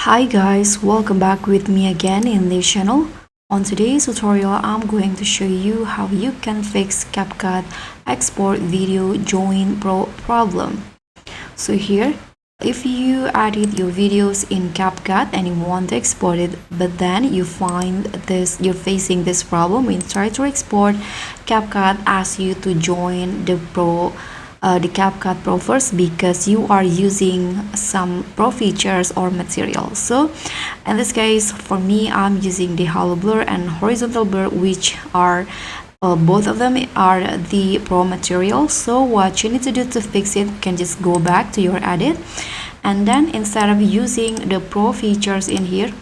Hi guys, welcome back with me again in this channel. On today's tutorial, I'm going to show you how you can fix CapCut Export Video Join Pro problem. So here, if you edit your videos in CapCut and you want to export it, but then you find you're facing this problem when you try to export, CapCut asks you to join the CapCut Pro first because you are using some Pro features or materials. So in this case, for me, I'm using the hollow blur and horizontal blur, which are both of them are the Pro materials. So what you need to do to fix it, you can just go back to your edit, and then instead of using the Pro features in here,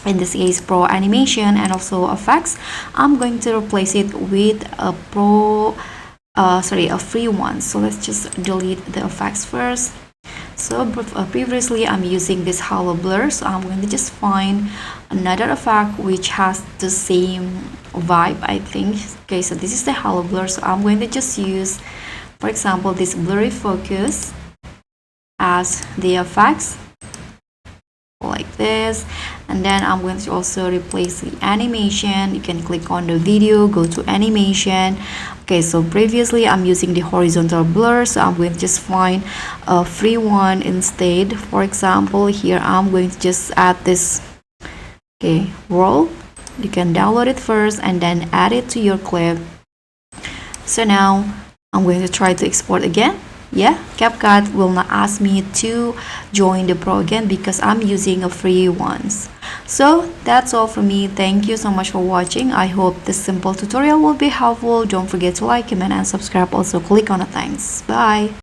in this case Pro animation and also effects, I'm going to replace it with a a free one. So let's just delete the effects first. So previously I'm using this hollow blur, so I'm going to just find another effect which has the same vibe, I think. Okay, so this is the hollow blur, so I'm going to just use, for example, this blurry focus as the effects like this, and then I'm going to also replace the animation. You can click on the video, go to animation. Okay, so previously I'm using the horizontal blur, so I'm going to just find a free one instead. For example, here I'm going to just add this world. You can download it first and then add it to your clip. So now I'm going to try to export again. Yeah, CapCut will not ask me to join the Pro again because I'm using a free ones. So that's all from me. Thank you so much for watching. I hope this simple tutorial will be helpful. Don't forget to like, comment, and subscribe. Also click on the thanks. Bye.